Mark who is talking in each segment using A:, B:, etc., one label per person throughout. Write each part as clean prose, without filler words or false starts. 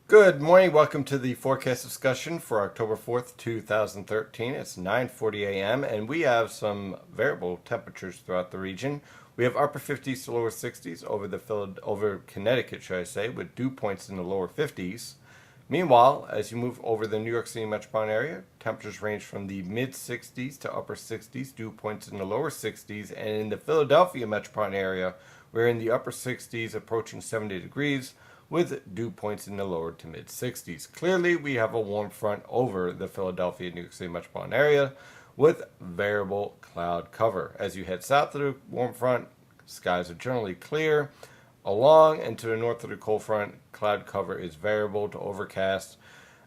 A: Good morning. Welcome to the forecast discussion for October 4th, 2013. It's 9:40 a.m. and we have some variable temperatures throughout the region. We have upper 50s to lower 60s over Connecticut, should I say, with dew points in the lower 50s. Meanwhile, as you move over the New York City metropolitan area, temperatures range from the mid 60s to upper 60s, dew points in the lower 60s, and in the Philadelphia metropolitan area, we're in the upper 60s approaching 70 degrees with dew points in the lower to mid 60s. Clearly, we have a warm front over the Philadelphia New York City metropolitan area with variable cloud cover. As you head south of the warm front, skies are generally clear. Along and to the north of the cold front, cloud cover is variable to overcast.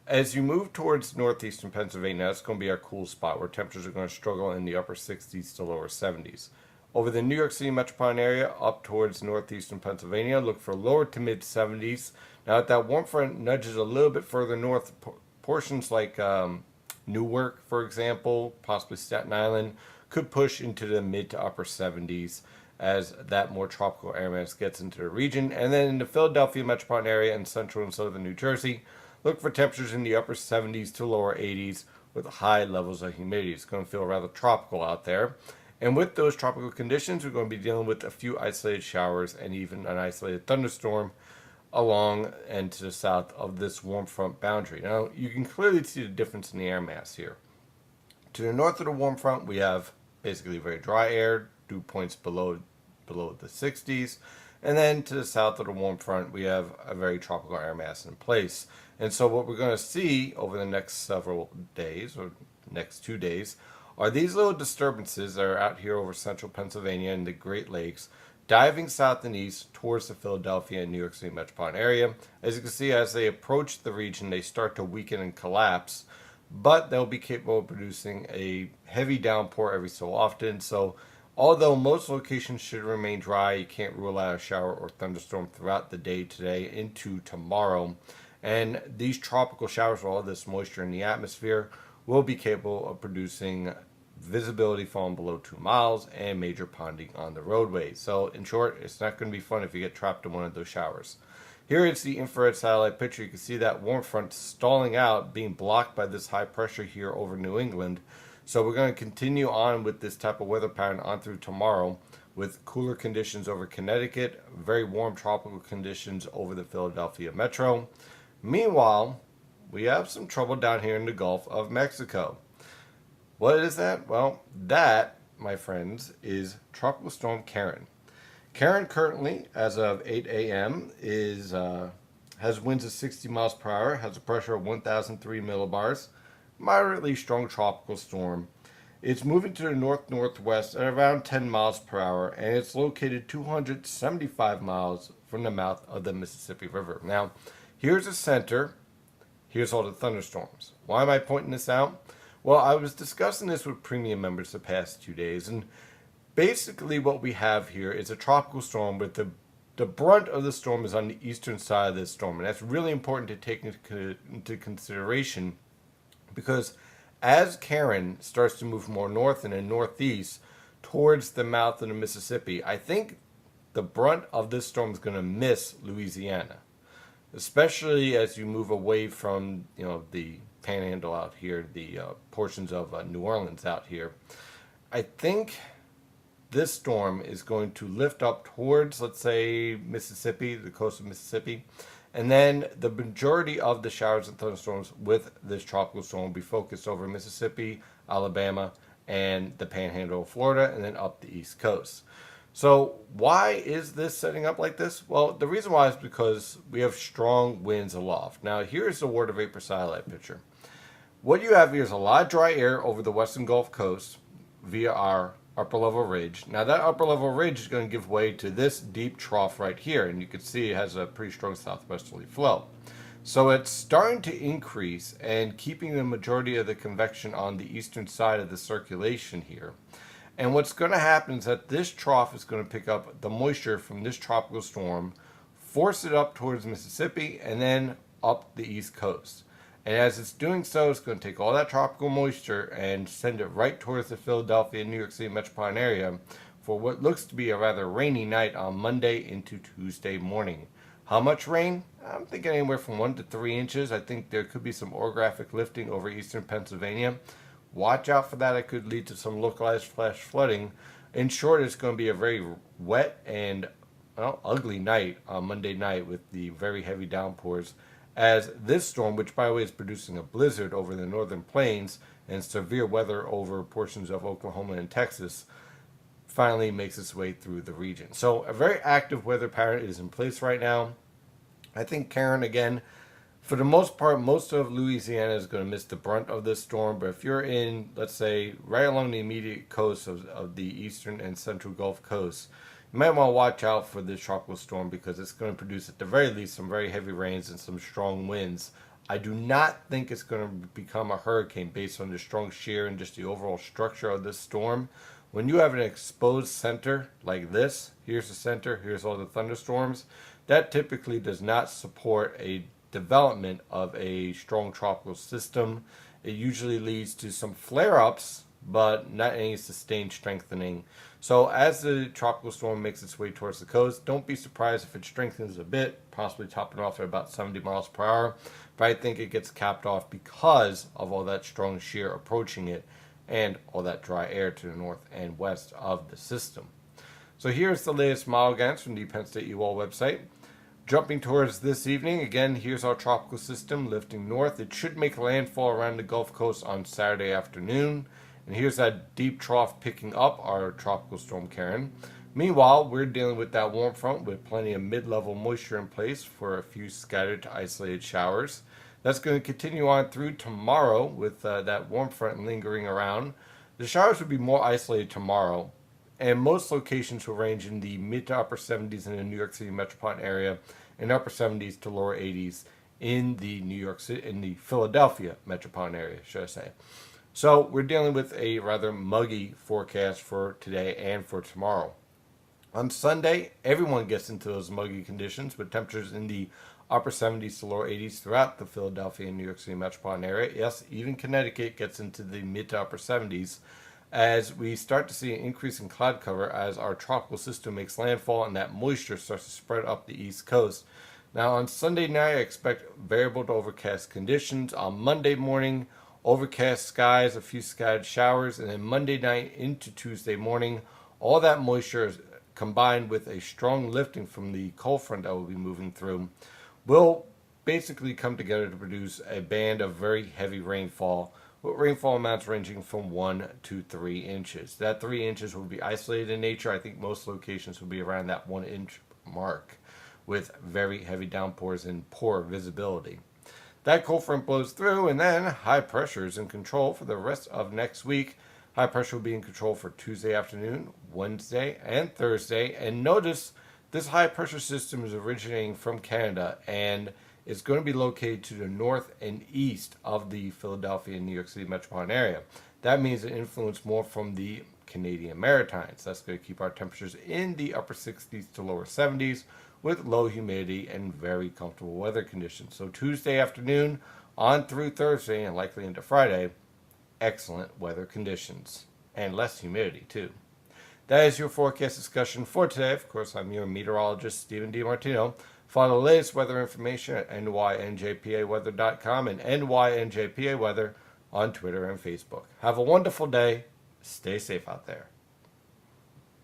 A: As you move towards northeastern Pennsylvania, that's going to be our cool spot where temperatures are going to struggle in the upper 60s to lower 70s. Over the New York City metropolitan area, up towards northeastern Pennsylvania, look for lower to mid 70s. Now, if that warm front nudges a little bit further north, portions like Newark, for example, possibly Staten Island, could push into the mid to upper 70s as that more tropical air mass gets into the region. And then in the Philadelphia metropolitan area and central and southern New Jersey, look for temperatures in the upper 70s to lower 80s with high levels of humidity. It's going to feel rather tropical out there. And with those tropical conditions, we're going to be dealing with a few isolated showers and even an isolated thunderstorm along and to the south of this warm front boundary. Now, you can clearly see the difference in the air mass here. To the north of the warm front, we have basically very dry air, dew points below the 60s. And then to the south of the warm front, we have a very tropical air mass in place. And so what we're going to see over the next several days, or next 2 days, are these little disturbances that are out here over central Pennsylvania and the Great Lakes, diving south and east towards the Philadelphia and New York City metropolitan area. As you can see, as they approach the region, they start to weaken and collapse, but they'll be capable of producing a heavy downpour every so often. So although most locations should remain dry, you can't rule out a shower or thunderstorm throughout the day today into tomorrow. And these tropical showers, with all this moisture in the atmosphere, will be capable of producing visibility falling below 2 miles and major ponding on the roadways. So in short, it's not going to be fun if you get trapped in one of those showers. Here is the infrared satellite picture. You can see that warm front stalling out, being blocked by this high pressure here over New England. So we're going to continue on with this type of weather pattern on through tomorrow with cooler conditions over Connecticut, very warm tropical conditions over the Philadelphia metro. Meanwhile, we have some trouble down here in the Gulf of Mexico. What is that? Well, that, my friends, is Tropical Storm Karen. Karen currently, as of 8 a.m., has winds of 60 miles per hour, has a pressure of 1,003 millibars, moderately strong tropical storm. It's moving to the north-northwest at around 10 miles per hour, and it's located 275 miles from the mouth of the Mississippi River. Now, here's the center. Here's all the thunderstorms. Why am I pointing this out? Well, I was discussing this with premium members the past 2 days, and basically what we have here is a tropical storm with the brunt of the storm is on the eastern side of this storm, and that's really important to take into consideration because as Karen starts to move more north and northeast towards the mouth of the Mississippi, I think the brunt of this storm is going to miss Louisiana, especially as you move away from the Panhandle out here, the portions of New Orleans out here. I think this storm is going to lift up towards, let's say, Mississippi, the coast of Mississippi, and then the majority of the showers and thunderstorms with this tropical storm will be focused over Mississippi, Alabama, and the Panhandle of Florida, and then up the East Coast. So why is this setting up like this? Well, the reason why is because we have strong winds aloft. Now, here's the water vapor satellite picture. What you have here is a lot of dry air over the western Gulf Coast via our upper level ridge. Now, that upper level ridge is going to give way to this deep trough right here, and you can see it has a pretty strong southwesterly flow. So it's starting to increase and keeping the majority of the convection on the eastern side of the circulation here. And what's going to happen is that this trough is going to pick up the moisture from this tropical storm, force it up towards Mississippi, and then up the East Coast. And as it's doing so, it's going to take all that tropical moisture and send it right towards the Philadelphia and New York City metropolitan area for what looks to be a rather rainy night on Monday into Tuesday morning. How much rain? I'm thinking anywhere from 1 to 3 inches. I think there could be some orographic lifting over eastern Pennsylvania. Watch out for that. It could lead to some localized flash flooding. In short, it's going to be a very wet and ugly night on Monday night with the very heavy downpours. As this storm, which by the way is producing a blizzard over the northern plains and severe weather over portions of Oklahoma and Texas, finally makes its way through the region. So a very active weather pattern is in place right now. I think Karen, again, for the most part, most of Louisiana is going to miss the brunt of this storm. But if you're in, let's say, right along the immediate coast of the eastern and central Gulf Coast, you might want to watch out for this tropical storm because it's going to produce, at the very least, some very heavy rains and some strong winds. I do not think it's going to become a hurricane based on the strong shear and just the overall structure of this storm. When you have an exposed center like this, here's the center, here's all the thunderstorms, that typically does not support a development of a strong tropical system. It usually leads to some flare-ups, but not any sustained strengthening. So as the tropical storm makes its way towards the coast, don't be surprised if it strengthens a bit, possibly topping off at about 70 miles per hour. But I think it gets capped off because of all that strong shear approaching it and all that dry air to the north and west of the system. So here's the latest model guidance from the Penn State UL website. Jumping towards this evening, again, here's our tropical system lifting north. It should make landfall around the Gulf Coast on Saturday afternoon. And here's that deep trough picking up our tropical storm Karen. Meanwhile, we're dealing with that warm front with plenty of mid-level moisture in place for a few scattered to isolated showers. That's going to continue on through tomorrow with that warm front lingering around. The showers will be more isolated tomorrow, and most locations will range in the mid to upper 70s in the New York City metropolitan area and upper 70s to lower 80s in the Philadelphia metropolitan area, should I say. So we're dealing with a rather muggy forecast for today and for tomorrow. On Sunday, everyone gets into those muggy conditions with temperatures in the upper 70s to lower 80s throughout the Philadelphia and New York City metropolitan area. Yes, even Connecticut gets into the mid to upper 70s as we start to see an increase in cloud cover as our tropical system makes landfall and that moisture starts to spread up the east coast. Now on Sunday night, I expect variable to overcast conditions. On Monday morning, overcast skies, a few scattered showers, and then Monday night into Tuesday morning, all that moisture is combined with a strong lifting from the cold front that will be moving through will basically come together to produce a band of very heavy rainfall, with rainfall amounts ranging from 1 to 3 inches. That 3 inches will be isolated in nature. I think most locations will be around that 1 inch mark with very heavy downpours and poor visibility. That cold front blows through, and then high pressure is in control for the rest of next week. High pressure will be in control for Tuesday afternoon, Wednesday, and Thursday. And notice this high pressure system is originating from Canada and is going to be located to the north and east of the Philadelphia and New York City metropolitan area. That means an influence more from the Canadian Maritimes. That's going to keep our temperatures in the upper 60s to lower 70s with low humidity and very comfortable weather conditions. So Tuesday afternoon on through Thursday and likely into Friday, excellent weather conditions and less humidity too. That is your forecast discussion for today. Of course, I'm your meteorologist, Stephen DiMartino. Follow the latest weather information at nynjpaweather.com and nynjpaweather on Twitter and Facebook. Have a wonderful day. Stay safe out there.